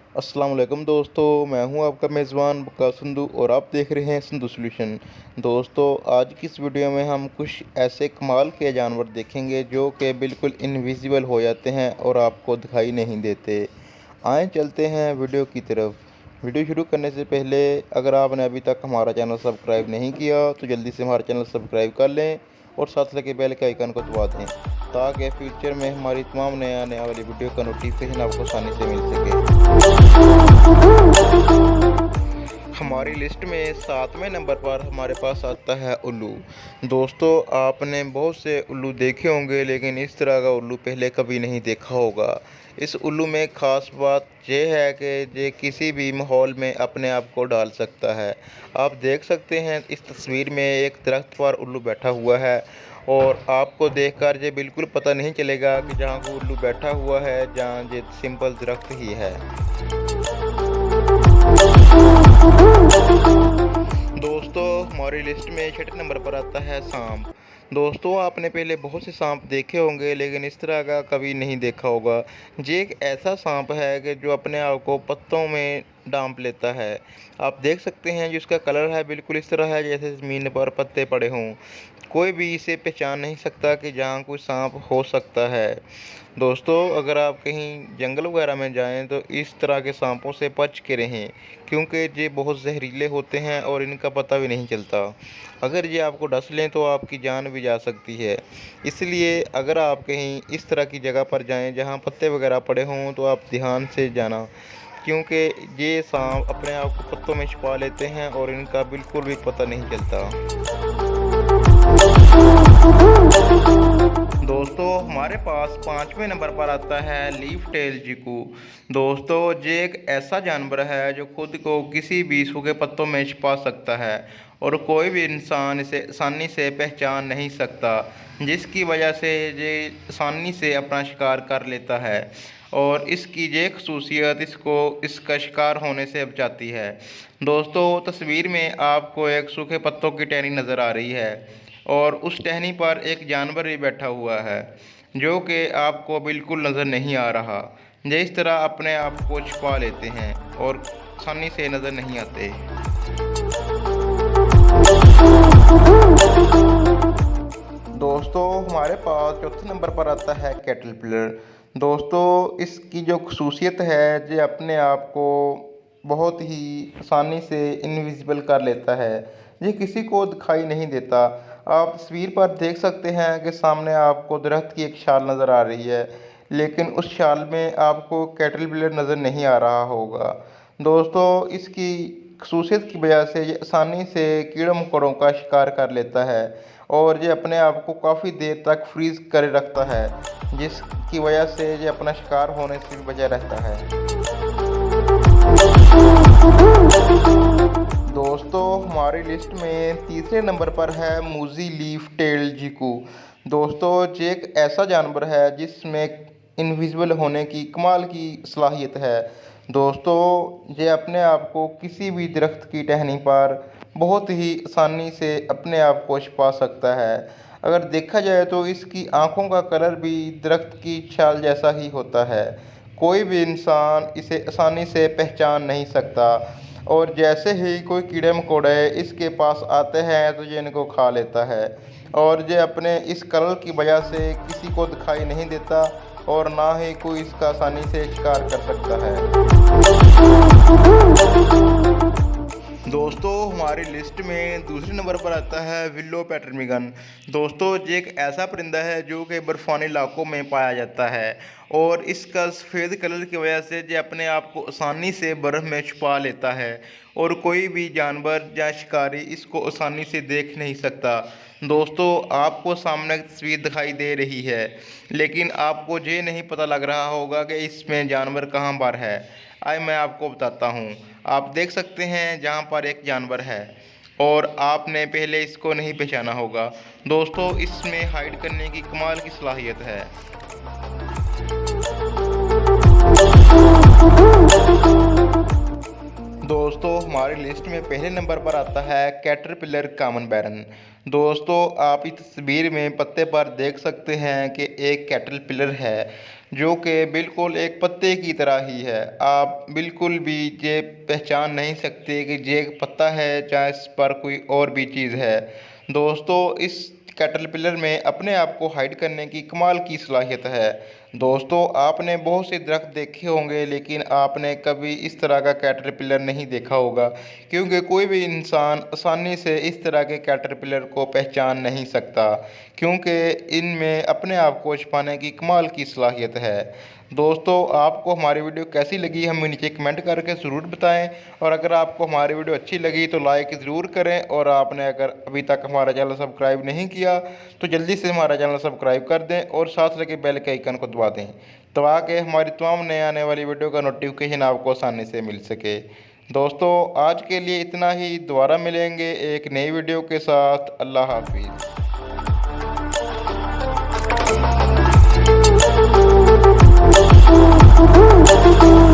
अस्सलाम वालेकुम दोस्तों, मैं हूं आपका मेज़बान बका संधू और आप देख रहे हैं संधू सॉल्यूशन। दोस्तों, आज की इस वीडियो में हम कुछ ऐसे कमाल के जानवर देखेंगे जो कि बिल्कुल इनविजिबल हो जाते हैं और आपको दिखाई नहीं देते। आए चलते हैं वीडियो की तरफ। वीडियो शुरू करने से पहले अगर आपने अभी तक हमारा चैनल सब्सक्राइब नहीं किया तो जल्दी से हमारा चैनल सब्सक्राइब कर लें और साथ लगे बेल के आइकन को दबा दें ताकि फ्यूचर में हमारी तमाम नए आने वाली वीडियो का नोटिफिकेशन आपको आसानी से मिल सके। हमारी लिस्ट में 7वें नंबर पर हमारे पास आता है उल्लू। दोस्तों, आपने बहुत से उल्लू देखे होंगे लेकिन इस तरह का उल्लू पहले कभी नहीं देखा होगा। इस उल्लू में ख़ास बात यह है कि ये किसी भी माहौल में अपने आप को डाल सकता है। आप देख सकते हैं इस तस्वीर में एक दरख्त पर उल्लू बैठा हुआ है और आपको देखकर ये बिल्कुल पता नहीं चलेगा कि जहाँ को उल्लू बैठा हुआ है जहाँ ये सिंपल दरख्त ही है। दोस्तों, हमारी लिस्ट में 6 नंबर पर आता है सांप। दोस्तों, आपने पहले बहुत से सांप देखे होंगे लेकिन इस तरह का कभी नहीं देखा होगा। ये एक ऐसा सांप है कि जो अपने आप को पत्तों में डांप लेता है। आप देख सकते हैं जिसका कलर है बिल्कुल इस तरह है जैसे ज़मीन पर पत्ते पड़े हों। कोई भी इसे पहचान नहीं सकता कि जहाँ कोई सांप हो सकता है। दोस्तों, अगर आप कहीं जंगल वगैरह में जाएं तो इस तरह के सांपों से बच के रहें क्योंकि ये बहुत जहरीले होते हैं और इनका पता भी नहीं चलता। अगर ये आपको डस लें तो आपकी जान भी जा सकती है। इसलिए अगर आप कहीं इस तरह की जगह पर जाएं जहां पत्ते वगैरह पड़े हों तो आप ध्यान से जाना क्योंकि ये सांप अपने आप को पत्तों में छुपा लेते हैं और इनका बिल्कुल भी पता नहीं चलता। दोस्तों, हमारे पास 5वें नंबर पर आता है लीफ टेल चीकू। दोस्तों, ये एक ऐसा जानवर है जो खुद को किसी भी सूखे पत्तों में छिपा सकता है और कोई भी इंसान इसे आसानी से पहचान नहीं सकता, जिसकी वजह से ये आसानी से अपना शिकार कर लेता है और इसकी ये खसूसियत इसको इसका शिकार होने से बचाती है। दोस्तों, तस्वीर में आपको एक सूखे पत्तों की टहनी नज़र आ रही है और उस टहनी पर एक जानवर भी बैठा हुआ है जो कि आपको बिल्कुल नज़र नहीं आ रहा। ये इस तरह अपने आप को छुपा लेते हैं और आसानी से नज़र नहीं आते। दोस्तों, हमारे पास चौथे नंबर पर आता है कैटरपिलर। दोस्तों, इसकी जो खसूसियत है ये अपने आप को बहुत ही आसानी से इनविजिबल कर लेता है। ये किसी को दिखाई नहीं देता। आप तस्वीर पर देख सकते हैं कि सामने आपको दरख्त की एक शाल नज़र आ रही है लेकिन उस शाल में आपको कैटरपिलर नज़र नहीं आ रहा होगा। दोस्तों, इसकी खसूसियत की वजह से ये आसानी से कीड़े मकोड़ों का शिकार कर लेता है और ये अपने आप को काफ़ी देर तक फ्रीज़ कर रखता है, जिसकी वजह से ये अपना शिकार होने से भी बचा रहता है। दोस्तों, हमारी लिस्ट में तीसरे नंबर पर है मूजी लीफ टेल जिकू। दोस्तों, ये एक ऐसा जानवर है जिसमें इनविजिबल होने की कमाल की सलाहियत है। दोस्तों, ये अपने आप को किसी भी दरख्त की टहनी पर बहुत ही आसानी से अपने आप को छिपा सकता है। अगर देखा जाए तो इसकी आँखों का कलर भी दरख्त की छाल जैसा ही होता है। कोई भी इंसान इसे आसानी से पहचान नहीं सकता और जैसे ही कोई कीड़े मकोड़े इसके पास आते हैं तो ये इनको खा लेता है और ये अपने इस कलर की वजह से किसी को दिखाई नहीं देता और ना ही कोई इसका आसानी से शिकार कर सकता है। दोस्तों, हमारी लिस्ट में दूसरे नंबर पर आता है विल्लो पैटर्मिगन। दोस्तों, ये एक ऐसा परिंदा है जो कि बर्फ़ानी इलाकों में पाया जाता है और इसका सफ़ेद कलर की वजह से ये अपने आप को आसानी से बर्फ़ में छुपा लेता है और कोई भी जानवर या शिकारी इसको आसानी से देख नहीं सकता। दोस्तों, आपको सामने तस्वीर दिखाई दे रही है लेकिन आपको ये नहीं पता लग रहा होगा कि इसमें जानवर कहाँ पर है। आइए मैं आपको बताता हूँ। आप देख सकते हैं जहाँ पर एक जानवर है और आपने पहले इसको नहीं पहचाना होगा। दोस्तों, इसमें हाइड करने की कमाल की सलाहियत है। दोस्तों, हमारी लिस्ट में पहले नंबर पर आता है कैटरपिलर कॉमन बैरन। दोस्तों, आप इस तस्वीर में पत्ते पर देख सकते हैं कि एक कैटरपिलर है जो कि बिल्कुल एक पत्ते की तरह ही है। आप बिल्कुल भी ये पहचान नहीं सकते कि ये एक पत्ता है या इस पर कोई और भी चीज़ है। दोस्तों, इस कैटरपिलर में अपने आप को हाइड करने की कमाल की सलाहियत है। दोस्तों, आपने बहुत से दरख्त देखे होंगे लेकिन आपने कभी इस तरह का कैटरपिलर नहीं देखा होगा, क्योंकि कोई भी इंसान आसानी से इस तरह के कैटरपिलर को पहचान नहीं सकता, क्योंकि इनमें अपने आप को छुपाने की कमाल की सलाहियत है। दोस्तों, आपको हमारी वीडियो कैसी लगी हमें नीचे कमेंट करके ज़रूर बताएं, और अगर आपको हमारी वीडियो अच्छी लगी तो लाइक ज़रूर करें, और आपने अगर अभी तक हमारा चैनल सब्सक्राइब नहीं किया तो जल्दी से हमारा चैनल सब्सक्राइब कर दें और साथ लगे बेल के आइकन को दबा दें, ताकि हमारी तमाम नए आने वाली वीडियो का नोटिफिकेशन आपको आसानी से मिल सके। दोस्तों, आज के लिए इतना ही। दोबारा मिलेंगे एक नई वीडियो के साथ। अल्लाह हाफिज़। Thank you.